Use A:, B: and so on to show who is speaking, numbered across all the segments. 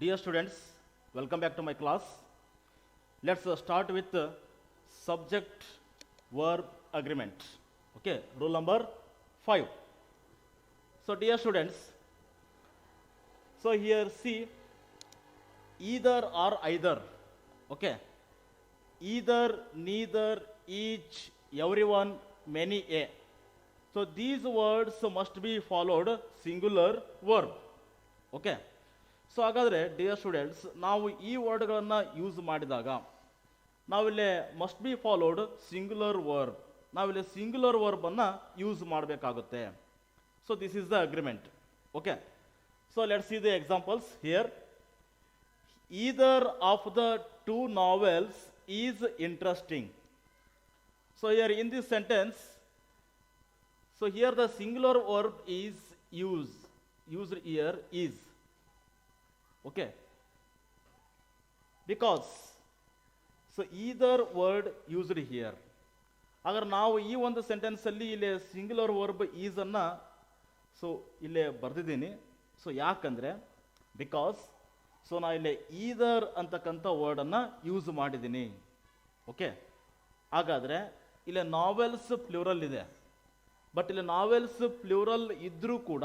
A: Dear students, welcome back to my class. Let's start with subject verb agreement. Okay, rule number 5. So, dear students, so here see either or either. Okay, either, neither, each, everyone, many, a. So, these words must be followed singular verb. Okay. So ಹಾಗಾದರೆ dear students ನಾವು ಈ ವರ್ಡ್ಗಳನ್ನು use ಮಾಡಿದಾಗ ನಾವಿಲ್ಲಿ must be followed singular verb, ನಾವಿಲ್ಲಿ singular ವರ್ಬನ್ನು use ಮಾಡಬೇಕಾಗುತ್ತೆ. So this is the agreement. Okay, so let see the examples here. Either of the two novels is interesting. So here in this sentence, so here the singular verb is used here is. Okay, because so either word used here. ಅಗರ್ ನಾವು ಈ ಒಂದು ಸೆಂಟೆನ್ಸಲ್ಲಿ ಇಲ್ಲಿ singular verb is ಅನ್ನ so ಇಲ್ಲೇ ಬರೆದಿದ್ದೀನಿ. So ಯಾಕಂದರೆ because so ನಾ ಇಲ್ಲಿ ಈದರ್ ಅಂತಕ್ಕಂಥ ವರ್ಡನ್ನು ಯೂಸ್ ಮಾಡಿದ್ದೀನಿ. ಓಕೆ, ಹಾಗಾದರೆ ಇಲ್ಲಿ ನಾವೆಲ್ಸ್ ಪ್ಲೂರಲ್ ಇದೆ, ಬಟ್ ಇಲ್ಲಿ ನಾವೆಲ್ಸ್ ಪ್ಲೂರಲ್ ಇದ್ದರೂ ಕೂಡ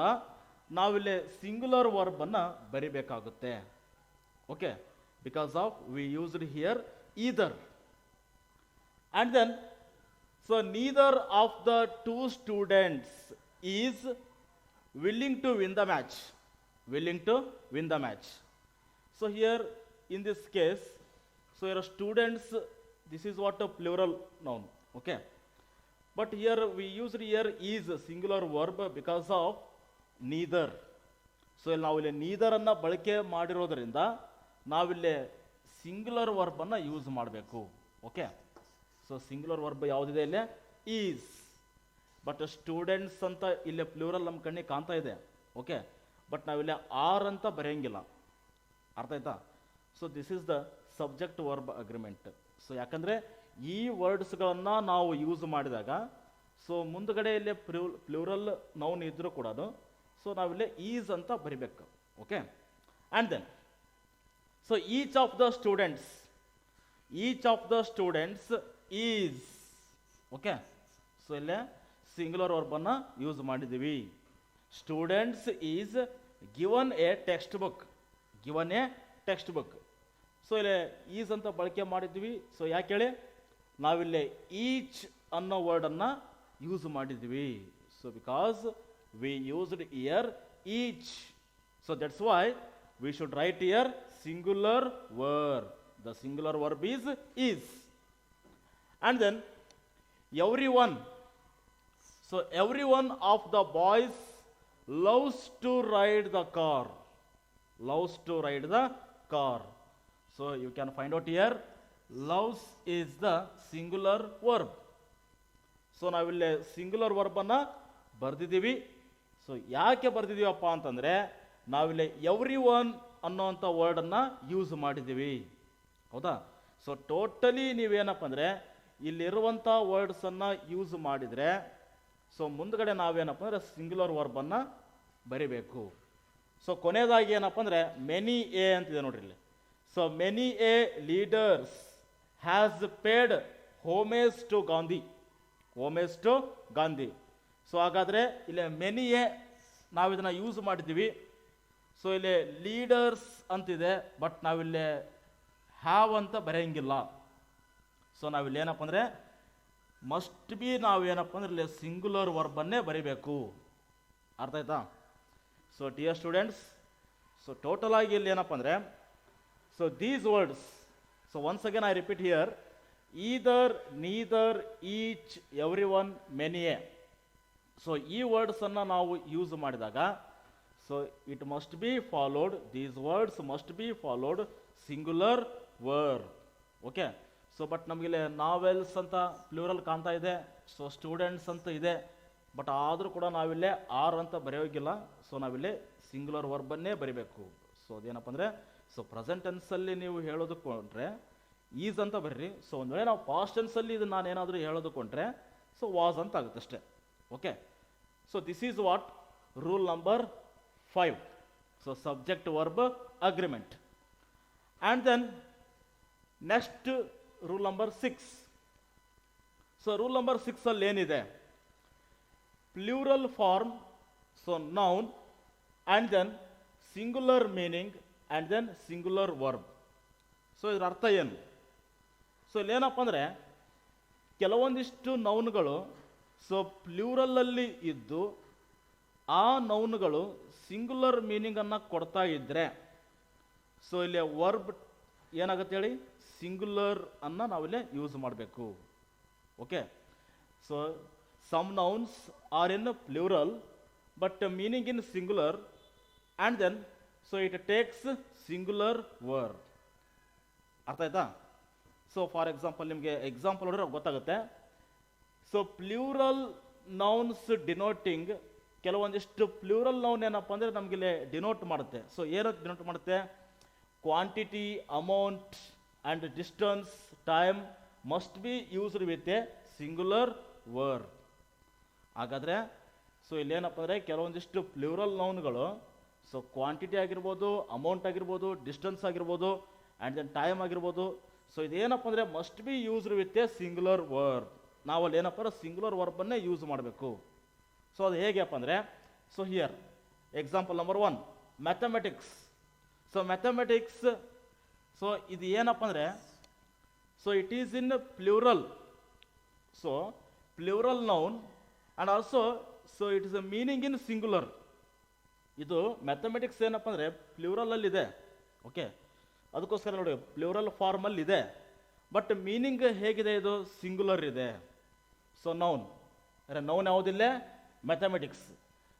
A: ನಾವಿಲ್ಲಿ ಸಿಂಗ್ಯುಲರ್ ವರ್ಬನ್ನು ಬರಿಬೇಕಾಗುತ್ತೆ. Okay, because of we used here either. And then so neither of the two students is willing to win the match. Willing to win the match. So here in this case, so here students, this is what a plural noun. Okay, but here we used here is singular verb because of neither. So ಇಲ್ಲಿ ನಾವಿಲ್ಲಿ ನೀದರನ್ನು ಬಳಕೆ ಮಾಡಿರೋದ್ರಿಂದ ನಾವಿಲ್ಲಿ singular ವರ್ಬನ್ನು use ಮಾಡಬೇಕು. Okay, so singular verb ಯಾವುದಿದೆ ಇಲ್ಲಿ? Is. But students ಅಂತ ಇಲ್ಲಿ ಪ್ಲೂರಲ್ ನಮ್ಮ ಕಣ್ಣಿಗೆ ಕಾಣ್ತಾ ಇದೆ. ಓಕೆ, ಬಟ್ ನಾವಿಲ್ಲಿ ಆರ್ ಅಂತ ಬರೆಯಂಗಿಲ್ಲ. ಅರ್ಥ ಆಯ್ತಾ? So this is the subject verb agreement. So ಯಾಕಂದರೆ ಈ ವರ್ಡ್ಸ್ಗಳನ್ನು ನಾವು ಯೂಸ್ ಮಾಡಿದಾಗ ಸೊ ಮುಂದುಗಡೆ ಇಲ್ಲಿ ಪ್ಲೂರಲ್ ನೌನ್ ಇದ್ದರೂ ಕೂಡ ಸೊ ನಾವಿಲ್ಲಿ ಈಸ್ ಅಂತ ಬರಿಬೇಕು. Okay, and then so each of the students is. Okay, so ಇಲ್ಲೇ ಸಿಂಗ್ಯುಲರ್ ವರ್ಬನ್ನು ಯೂಸ್ ಮಾಡಿದ್ದೀವಿ. Students is given a textbook. So ಇಲ್ಲಿ ಈಸ್ ಅಂತ ಬಳಕೆ ಮಾಡಿದ್ವಿ. ಸೊ ಯಾಕೆ ಹೇಳಿ, ನಾವಿಲ್ಲಿ ಈಚ್ ಅನ್ನೋ ವರ್ಡನ್ನು ಯೂಸ್ ಮಾಡಿದ್ವಿ. So because we used here each, so that's why we should write here singular verb. The singular verb is. And then everyone, so everyone of the boys loves to ride the car. So you can find out here loves is the singular verb. So ನಾವಿಲ್ಲಿ singular ವರ್ಬನ್ನು ಬರೆದಿದ್ದೀವಿ. So ಯಾಕೆ ಬರೆದಿದ್ದೀವಪ್ಪ ಅಂತಂದರೆ ನಾವಿಲ್ಲಿ every one ಅನ್ನೋವಂಥ ವರ್ಡನ್ನು use ಮಾಡಿದ್ದೀವಿ. ಹೌದಾ? So totally ನೀವೇನಪ್ಪ ಅಂದರೆ ಇಲ್ಲಿರುವಂಥ ವರ್ಡ್ಸನ್ನು use ಮಾಡಿದರೆ so ಮುಂದ್ಗಡೆ ನಾವೇನಪ್ಪ ಅಂದರೆ ಸಿಂಗ್ಯುಲರ್ ವರ್ಬನ್ನು ಬರಿಬೇಕು. ಸೊ ಕೊನೆಯದಾಗಿ ಏನಪ್ಪ ಅಂದರೆ ಮೆನಿ ಎ ಅಂತಿದೆ ನೋಡ್ರಿ ಇಲ್ಲಿ. So many a leaders has paid homage to Gandhi. So ಹಾಗಾದರೆ ಇಲ್ಲಿ ಮೆನಿ ಎ ನಾವು ಇದನ್ನು ಯೂಸ್ ಮಾಡಿದ್ದೀವಿ. ಸೊ ಇಲ್ಲಿ ಲೀಡರ್ಸ್ ಅಂತಿದೆ, ಬಟ್ ನಾವಿಲ್ಲಿ ಹ್ಯಾವ್ ಅಂತ ಬರೆಯಂಗಿಲ್ಲ. ಸೊ ನಾವಿಲ್ಲಿ ಏನಪ್ಪ ಅಂದರೆ ಮಸ್ಟ್ ಬಿ ನಾವೇನಪ್ಪ ಅಂದರೆ ಇಲ್ಲಿ ಸಿಂಗ್ಯುಲರ್ ವರ್ಬನ್ನೇ ಬರಿಬೇಕು. ಅರ್ಥ ಆಯ್ತಾ? So dear students, so total ಆಗಿ ಇಲ್ಲಿ ಏನಪ್ಪ ಅಂದರೆ so these words, so once again I repeat here, either, neither, each, every one, many A. So ಈ ವರ್ಡ್ಸನ್ನು ನಾವು ಯೂಸ್ ಮಾಡಿದಾಗ so it must be followed, these words must be followed singular verb. Okay, so but ನಮಗಿಲ್ಲಿ novels ಅಂತ plural ಕಾಣ್ತಾ ಇದೆ, so students ಅಂತ ಇದೆ, but ಆದರೂ ಕೂಡ ನಾವಿಲ್ಲೇ ಆರ್ ಅಂತ ಬರೆಯೋಗಿಲ್ಲ. ಸೊ ನಾವಿಲ್ಲಿ ಸಿಂಗ್ಯುಲರ್ ವರ್ಬನ್ನೇ ಬರಿಬೇಕು. ಸೊ ಅದೇನಪ್ಪ ಅಂದರೆ ಸೊ ಪ್ರೆಸೆಂಟ್ ಟೆನ್ಸಲ್ಲಿ ನೀವು ಹೇಳೋದಕ್ಕೊಂಡ್ರೆ ಈಸ್ ಅಂತ ಬರ್ರಿ. ಸೊ ಒಂದು ವೇಳೆ ನಾವು ಪಾಸ್ಟ್ ಟೆನ್ಸಲ್ಲಿ ಇದು ನಾನೇನಾದರೂ ಹೇಳೋದಕ್ಕೊಂಡ್ರೆ ಸೊ ವಾಸ್ ಅಂತ ಆಗುತ್ತೆ ಅಷ್ಟೇ. Okay, so this is what rule number 5. So subject verb agreement. And then next rule number 6. So rule number 6 ಅಲ್ಲಿ ಏನಿದೆ, plural form, so noun, and then singular meaning, and then singular verb. So ಇದರ ಅರ್ಥ ಏನು? So ಇಲ್ಲೇನಪ್ಪ ಅಂದರೆ ಕೆಲವೊಂದಿಷ್ಟು ನೌನ್ಗಳು so ಪ್ಲೂರಲಲ್ಲಿ ಇದ್ದು ಆ ನೌನ್ಗಳು singular ಮೀನಿಂಗನ್ನು ಕೊಡ್ತಾ ಇದ್ದರೆ ಸೊ ಇಲ್ಲಿ ವರ್ಬ್ ಏನಾಗುತ್ತೆ ಹೇಳಿ, ಸಿಂಗುಲರ್ ಅನ್ನು ನಾವಿಲ್ಲಿ ಯೂಸ್ ಮಾಡಬೇಕು. Okay, so some nouns are in plural but meaning in singular, and then so it takes singular verb. ಅರ್ಥ ಆಯ್ತಾ? ಸೊ ಫಾರ್ ಎಕ್ಸಾಂಪಲ್ ನಿಮಗೆ ಎಕ್ಸಾಂಪಲ್ ನೋಡಿದ್ರೆ ಗೊತ್ತಾಗುತ್ತೆ. ಸೊ ಪ್ಲೂರಲ್ ನೌನ್ಸ್ ಡಿನೋಟಿಂಗ್, ಕೆಲವೊಂದಿಷ್ಟು ಪ್ಲೂರಲ್ ನೌನ್ ಏನಪ್ಪ ಅಂದರೆ ನಮಗಿಲ್ಲಿ ಡಿನೋಟ್ ಮಾಡುತ್ತೆ. ಸೊ ಏನಂತ ಡಿನೋಟ್ ಮಾಡುತ್ತೆ? Quantity, amount and distance, time must be used with A singular word. ಹಾಗಾದರೆ ಸೊ ಇಲ್ಲೇನಪ್ಪ ಅಂದರೆ ಕೆಲವೊಂದಿಷ್ಟು ಪ್ಲೂರಲ್ ನೌನ್ಗಳು ಸೊ ಕ್ವಾಂಟಿಟಿ ಆಗಿರ್ಬೋದು, ಅಮೌಂಟ್ ಆಗಿರ್ಬೋದು, ಡಿಸ್ಟನ್ಸ್ ಆಗಿರ್ಬೋದು, ಆ್ಯಂಡ್ ದೆನ್ ಟೈಮ್ ಆಗಿರ್ಬೋದು. ಸೊ ಇದೇನಪ್ಪ ಅಂದರೆ must be used with A singular verb. ನಾವಲ್ಲಿ ಏನಪ್ಪ ಅಂದರೆ ಸಿಂಗುಲರ್ ವರ್ಬನ್ನೇ ಯೂಸ್ ಮಾಡಬೇಕು. ಸೊ ಅದು ಹೇಗೆಪ್ಪ ಅಂದರೆ, so here example number 1, mathematics. So mathematics, so ಇದು ಏನಪ್ಪ ಅಂದರೆ so it is in plural. So plural noun and also so it is a meaning in singular. ಇದು ಮ್ಯಾಥಮೆಟಿಕ್ಸ್ ಏನಪ್ಪ ಅಂದರೆ ಪ್ಲೂರಲಲ್ಲಿದೆ. ಓಕೆ, ಅದಕ್ಕೋಸ್ಕರ ನೋಡಿ ಪ್ಲೂರಲ್ ಫಾರ್ಮಲ್ಲಿದೆ, ಬಟ್ ಮೀನಿಂಗ್ ಹೇಗಿದೆ, ಇದು ಸಿಂಗುಲರ್ ಇದೆ. ಸೊ ನೌನ್ ನೌನ್ ಯಾವುದಿಲ್ಲ, ಮ್ಯಾಥಮೆಟಿಕ್ಸ್.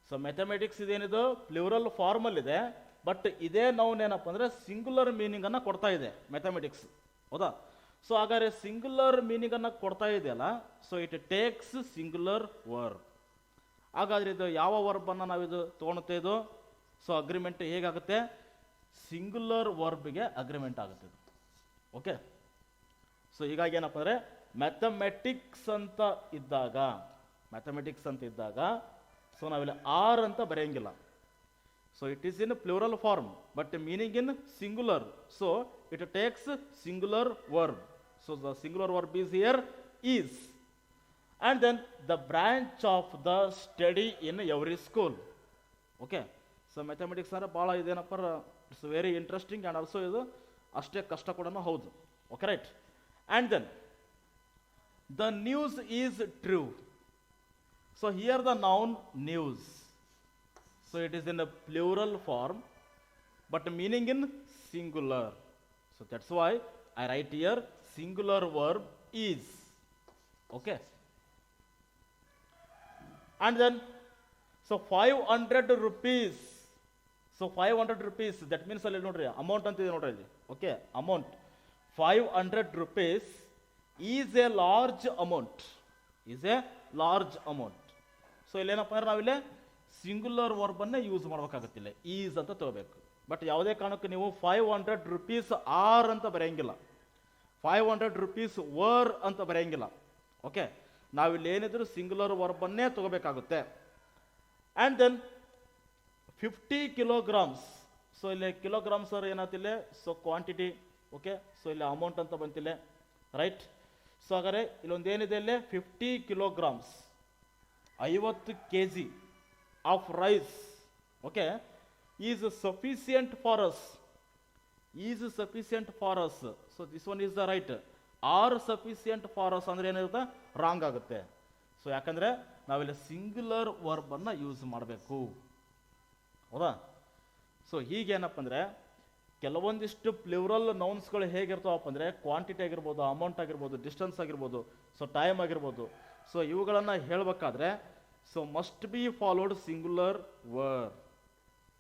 A: ಸೊ ಮ್ಯಾಥಮೆಟಿಕ್ಸ್ ಇದೇನಿದು ಪ್ಲೂರಲ್ ಫಾರ್ಮಲ್ಲಿದೆ, ಬಟ್ ಇದೇ ನೌನ್ ಏನಪ್ಪ ಅಂದರೆ ಸಿಂಗುಲರ್ ಮೀನಿಂಗನ್ನು ಕೊಡ್ತಾ ಇದೆ ಮ್ಯಾಥಮೆಟಿಕ್ಸ್. ಹೌದಾ? ಸೊ ಹಾಗಾದ್ರೆ ಸಿಂಗುಲರ್ ಮೀನಿಂಗನ್ನು ಕೊಡ್ತಾ ಇದೆಯಲ್ಲ, so it takes singular verb. ಹಾಗಾದ್ರೆ ಇದು ಯಾವ ವರ್ಬನ್ನು ನಾವಿದು ತೊಗೊಳುತ್ತೆ? ಇದು ಸೊ ಅಗ್ರಿಮೆಂಟ್ ಹೇಗಾಗುತ್ತೆ? ಸಿಂಗುಲರ್ ವರ್ಬ್ಗೆ ಅಗ್ರಿಮೆಂಟ್ ಆಗುತ್ತೆ. ಓಕೆ, ಸೊ ಹೀಗಾಗಿ ಏನಪ್ಪ ಅಂದರೆ ಮ್ಯಾಥಮೆಟಿಕ್ಸ್ ಅಂತ ಇದ್ದಾಗ ಸೊ ನಾವಿಲ್ಲಿ ಆರ್ ಅಂತ ಬರೆಯಂಗಿಲ್ಲ. So it is in plural form but meaning in singular. So it takes singular verb. So the singular verb is here is. And then the branch of the study in every school. Okay, so mathematics ಅಂದರೆ ಭಾಳ ಇದೇನಪ್ಪ, it's very interesting and also ಇದು ಅಷ್ಟೇ ಕಷ್ಟ ಕೂಡ ಹೌದು. Okay, right. And then the news is true. So here the noun news. So it is in a plural form but meaning in singular. So that's why I write here singular verb is. Okay. And then so 500 rupees. So 500 rupees, that means ಅಲ್ಲಿ ನೋಡ್ರಿ amount ಅಂತ ಇದೆ ನೋಡ್ರಿ ಇಲ್ಲಿ. Okay, amount 500 rupees is a large amount. Is a large amount. So ಇಲ್ಲೇನಪ್ಪ ಅಂದ್ರೆ ನಾವಿಲ್ಲಿ singular ವರ್ಬನ್ನೇ ಯೂಸ್ ಮಾಡ್ಬೇಕಾಗತ್ತಿಲ್ಲ, ಈಸ್ ಅಂತ ತಗೋಬೇಕು. ಬಟ್ ಯಾವುದೇ ಕಾರಣಕ್ಕೂ ನೀವು 500 rupees ಆರ್ ಅಂತ ಬರೆಯಂಗಿಲ್ಲ, 500 rupees ವರ್ ಅಂತ ಬರೆಯಂಗಿಲ್ಲ. ಓಕೆ, ನಾವಿಲ್ಲಿ ಏನಿದ್ರು ಸಿಂಗುಲರ್ ವರ್ಬನ್ನೇ ತಗೋಬೇಕಾಗುತ್ತೆ. And then 50 kilograms. ಸೊ ಇಲ್ಲಿ ಕಿಲೋಗ್ರಾಮ್ಸ್ ಅವ್ರು ಏನಾಗ್ತಿಲ್ಲ, ಸೊ ಕ್ವಾಂಟಿಟಿ. ಓಕೆ, ಸೊ ಇಲ್ಲಿ ಅಮೌಂಟ್ ಅಂತ ಬಂತಿಲ್ಲ, ರೈಟ್. ಸೊ ಹಾಗಾದ್ರೆ ಇಲ್ಲೊಂದು ಏನಿದೆ ಇಲ್ಲಿ 50 kilograms, 50 kg of rice. Okay, is sufficient for us. Is sufficient for us. So this one is the right. Are sufficient for us ಅಂದ್ರೆ ಏನಿರುತ್ತೆ, ರಾಂಗ್ ಆಗುತ್ತೆ. ಸೊ ಯಾಕಂದ್ರೆ ನಾವಿಲ್ಲಿ ಸಿಂಗುಲರ್ ವರ್ಬ್ ಅನ್ನ ಯೂಸ್ ಮಾಡಬೇಕು. ಹೌದಾ? ಸೊ ಹೀಗೇನಪ್ಪ ಅಂದ್ರೆ ಕೆಲವೊಂದಿಷ್ಟು ಪ್ಲೂರಲ್ ನೌನ್ಸ್ಗಳು ಹೇಗಿರ್ತಾವಪ್ಪ ಅಂದರೆ ಕ್ವಾಂಟಿಟಿ ಆಗಿರ್ಬೋದು, ಅಮೌಂಟ್ ಆಗಿರ್ಬೋದು, ಡಿಸ್ಟೆನ್ಸ್ ಆಗಿರ್ಬೋದು, ಸೊ ಟೈಮ್ ಆಗಿರ್ಬೋದು. ಸೊ ಇವುಗಳನ್ನು ಹೇಳಬೇಕಾದ್ರೆ so must be followed singular word.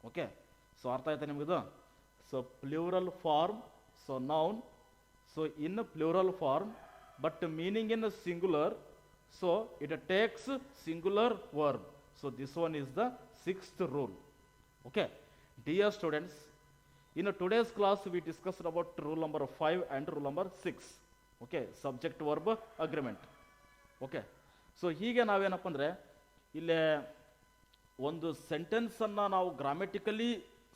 A: Okay, so ಅರ್ಥ ಆಯ್ತಾ ನಿಮಗಿದು? So plural form, so noun, so in plural form but meaning in singular, so it takes singular word. So this one is the 6th rule. Okay, dear students, in today's class we discussed about rule number 5 and rule number 6. Okay, subject verb agreement. Okay, so ಹೀಗೆ ನಾವೇನಪ್ಪ ಅಂದರೆ ಇಲ್ಲೇ ಒಂದು ಸೆಂಟೆನ್ಸನ್ನು ನಾವು grammatically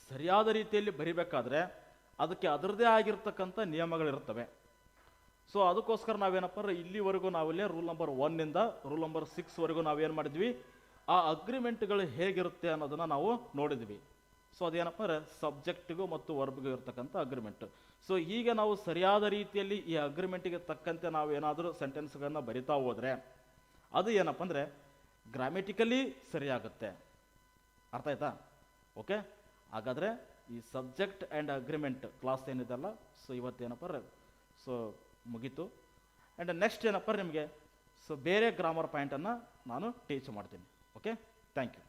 A: ಸರಿಯಾದ ರೀತಿಯಲ್ಲಿ ಬರಿಬೇಕಾದ್ರೆ ಅದಕ್ಕೆ ಅದರದ್ದೇ ಆಗಿರ್ತಕ್ಕಂಥ ನಿಯಮಗಳಿರ್ತವೆ. ಸೊ ಅದಕ್ಕೋಸ್ಕರ ನಾವೇನಪ್ಪ ಅಂದ್ರೆ ಇಲ್ಲಿವರೆಗೂ ನಾವಿಲ್ಲೇ ರೂಲ್ ನಂಬರ್ 1 ರೂಲ್ ನಂಬರ್ 6 ನಾವೇನು ಮಾಡಿದ್ವಿ, ಆ ಅಗ್ರಿಮೆಂಟ್ಗಳು ಹೇಗಿರುತ್ತೆ ಅನ್ನೋದನ್ನು ನಾವು ನೋಡಿದ್ವಿ. ಸೊ ಅದೇನಪ್ಪ ಅಂದ್ರೆ ಸಬ್ಜೆಕ್ಟಿಗೂ ಮತ್ತು ವರ್ಬ್ಗೂ ಇರ್ತಕ್ಕಂಥ ಅಗ್ರಿಮೆಂಟ್. ಸೊ ಈಗ ನಾವು ಸರಿಯಾದ ರೀತಿಯಲ್ಲಿ ಈ ಅಗ್ರಿಮೆಂಟಿಗೆ ತಕ್ಕಂತೆ ನಾವು ಏನಾದರೂ ಸೆಂಟೆನ್ಸ್ಗಳನ್ನು ಬರಿತಾ ಹೋದರೆ ಅದು ಏನಪ್ಪ ಅಂದರೆ ಗ್ರಾಮೆಟಿಕಲಿ ಸರಿಯಾಗುತ್ತೆ. ಅರ್ಥ ಆಯ್ತಾ? ಓಕೆ, ಹಾಗಾದರೆ ಈ ಸಬ್ಜೆಕ್ಟ್ ಆ್ಯಂಡ್ ಅಗ್ರಿಮೆಂಟ್ ಕ್ಲಾಸ್ ಏನಿದೆಲ್ಲ, ಸೊ ಇವತ್ತೇನಪ್ಪ ಸೊ ಮುಗೀತು. ಆ್ಯಂಡ್ ನೆಕ್ಸ್ಟ್ ಏನಪ್ಪ ನಿಮಗೆ ಸೊ ಬೇರೆ ಗ್ರಾಮರ್ ಪಾಯಿಂಟನ್ನು ನಾನು ಟೀಚ್ ಮಾಡ್ತೀನಿ. Okay, thank you.